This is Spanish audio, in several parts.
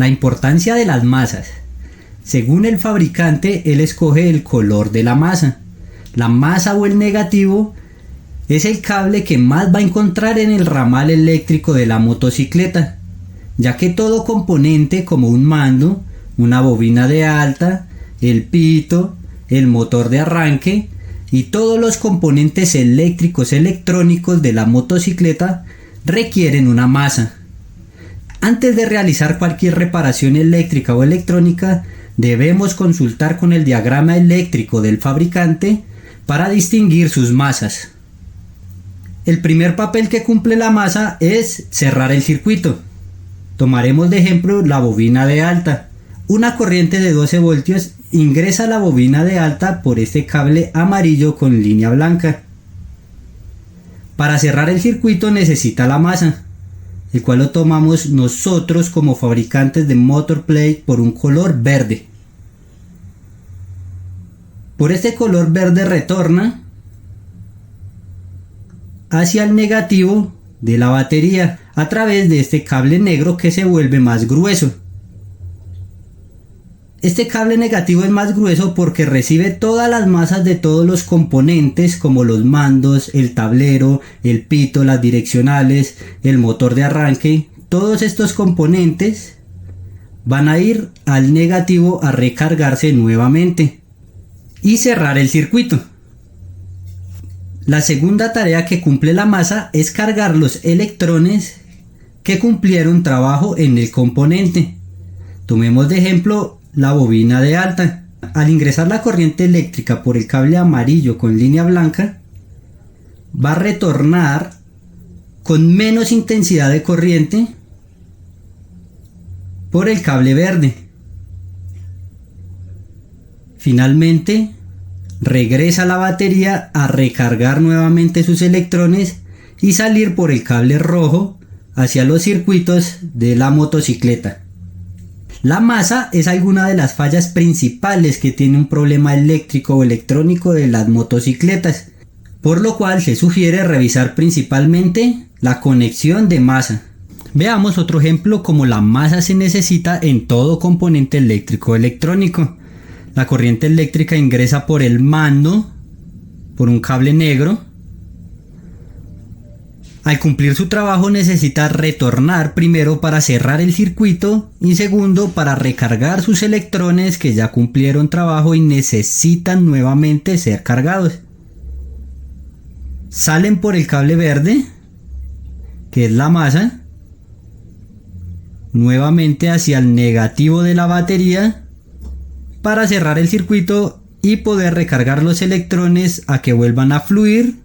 La importancia de las masas. Según el fabricante, él escoge el color de la masa. La masa o el negativo es el cable que más va a encontrar en el ramal eléctrico de la motocicleta, ya que todo componente como un mando, una bobina de alta, el pito, el motor de arranque y todos los componentes eléctricos electrónicos de la motocicleta requieren una masa. Antes de realizar cualquier reparación eléctrica o electrónica, debemos consultar con el diagrama eléctrico del fabricante para distinguir sus masas. El primer papel que cumple la masa es cerrar el circuito. Tomaremos de ejemplo la bobina de alta. Una corriente de 12 voltios ingresa a la bobina de alta por este cable amarillo con línea blanca. Para cerrar el circuito necesita la masa, el cual lo tomamos nosotros como fabricantes de motor plate por un color verde. Por este color verde retorna hacia el negativo de la batería a través de este cable negro que se vuelve más grueso. Este cable negativo es más grueso porque recibe todas las masas de todos los componentes como los mandos, el tablero, el pito, las direccionales, el motor de arranque. Todos estos componentes van a ir al negativo a recargarse nuevamente y cerrar el circuito. La segunda tarea que cumple la masa es cargar los electrones que cumplieron trabajo en el componente. Tomemos de ejemplo la bobina de alta. Al ingresar la corriente eléctrica por el cable amarillo con línea blanca, va a retornar con menos intensidad de corriente por el cable verde. Finalmente, regresa a la batería a recargar nuevamente sus electrones y salir por el cable rojo hacia los circuitos de la motocicleta. La masa es alguna de las fallas principales que tiene un problema eléctrico o electrónico de las motocicletas, por lo cual se sugiere revisar principalmente la conexión de masa. Veamos otro ejemplo como la masa se necesita en todo componente eléctrico o electrónico. La corriente eléctrica ingresa por el mando, por un cable negro. Al cumplir su trabajo necesita retornar primero para cerrar el circuito y segundo para recargar sus electrones que ya cumplieron trabajo y necesitan nuevamente ser cargados. Salen por el cable verde, que es la masa, nuevamente hacia el negativo de la batería para cerrar el circuito y poder recargar los electrones a que vuelvan a fluir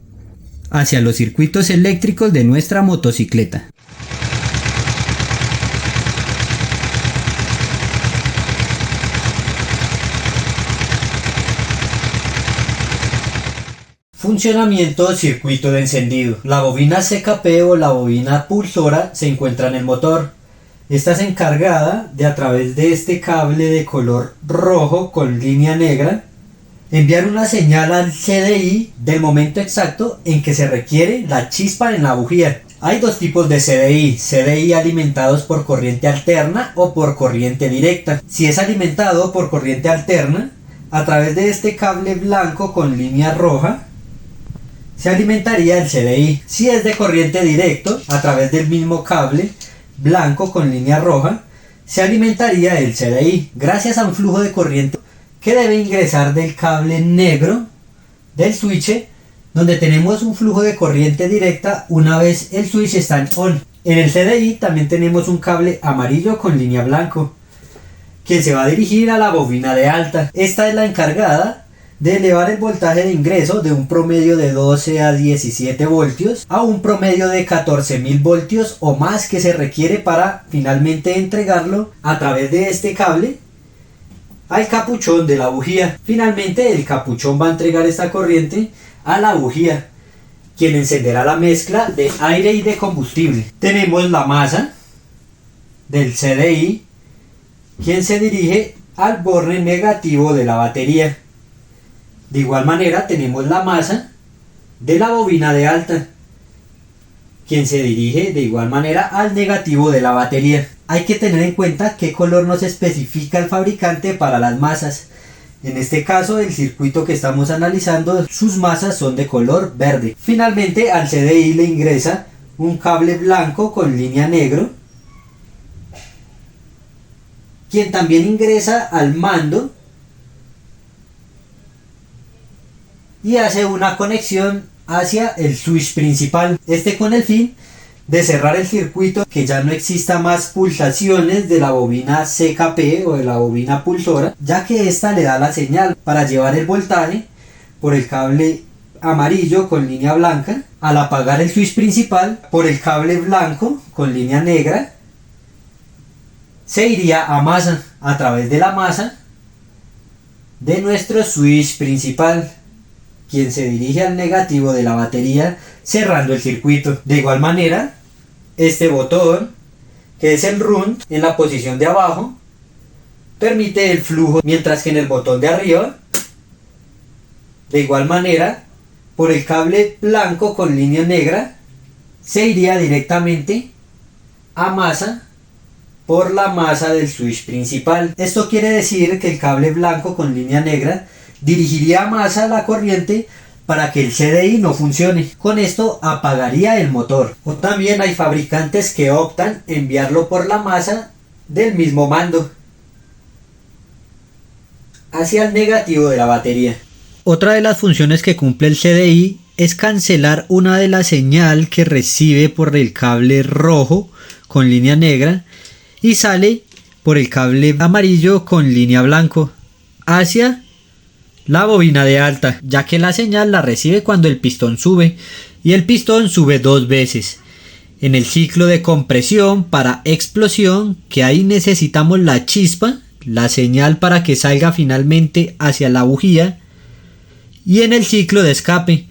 hacia los circuitos eléctricos de nuestra motocicleta. Funcionamiento circuito de encendido. La bobina CKP o la bobina pulsora se encuentra en el motor. Esta es encargada de, a través de este cable de color rojo con línea negra, enviar una señal al CDI del momento exacto en que se requiere la chispa en la bujía. Hay dos tipos de CDI alimentados por corriente alterna o por corriente directa. Si es alimentado por corriente alterna, a través de este cable blanco con línea roja, se alimentaría el CDI. Si es de corriente directo, a través del mismo cable blanco con línea roja, se alimentaría el CDI gracias a un flujo de corriente que debe ingresar del cable negro del switch, donde tenemos un flujo de corriente directa una vez el switch está en on. En el CDI también tenemos un cable amarillo con línea blanco, que se va a dirigir a la bobina de alta. Esta es la encargada de elevar el voltaje de ingreso de un promedio de 12 a 17 voltios a un promedio de 14.000 voltios o más que se requiere para finalmente entregarlo a través de este cable al capuchón de la bujía. Finalmente el capuchón va a entregar esta corriente a la bujía, quien encenderá la mezcla de aire y de combustible. Tenemos la masa del CDI, quien se dirige al borne negativo de la batería. De igual manera tenemos la masa de la bobina de alta, quien se dirige de igual manera al negativo de la batería. Hay que tener en cuenta qué color nos especifica el fabricante para las masas. En este caso, el circuito que estamos analizando, sus masas son de color verde. Finalmente, al CDI le ingresa un cable blanco con línea negro, quien también ingresa al mando y hace una conexión hacia el switch principal. Este con el fin de cerrar el circuito, que ya no exista más pulsaciones de la bobina CKP o de la bobina pulsora, ya que esta le da la señal para llevar el voltaje por el cable amarillo con línea blanca. Al apagar el switch principal por el cable blanco con línea negra, se iría a masa, a través de la masa de nuestro switch principal, quien se dirige al negativo de la batería, cerrando el circuito. De igual manera, este botón, que es el run, en la posición de abajo, permite el flujo, mientras que en el botón de arriba, de igual manera, por el cable blanco con línea negra, se iría directamente a masa por la masa del switch principal. Esto quiere decir que el cable blanco con línea negra dirigiría a masa la corriente para que el CDI no funcione. Con esto apagaría el motor. O también hay fabricantes que optan enviarlo por la masa del mismo mando hacia el negativo de la batería. Otra de las funciones que cumple el CDI es cancelar una de la señal que recibe por el cable rojo con línea negra y sale por el cable amarillo con línea blanco hacia la bobina de alta, ya que la señal la recibe cuando el pistón sube, y el pistón sube 2 veces. En el ciclo de compresión para explosión, que ahí necesitamos la chispa, la señal para que salga finalmente hacia la bujía, y en el ciclo de escape,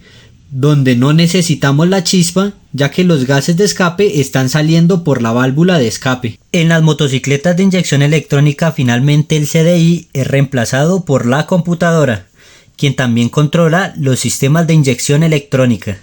donde no necesitamos la chispa, ya que los gases de escape están saliendo por la válvula de escape. En las motocicletas de inyección electrónica, finalmente el CDI es reemplazado por la computadora, quien también controla los sistemas de inyección electrónica.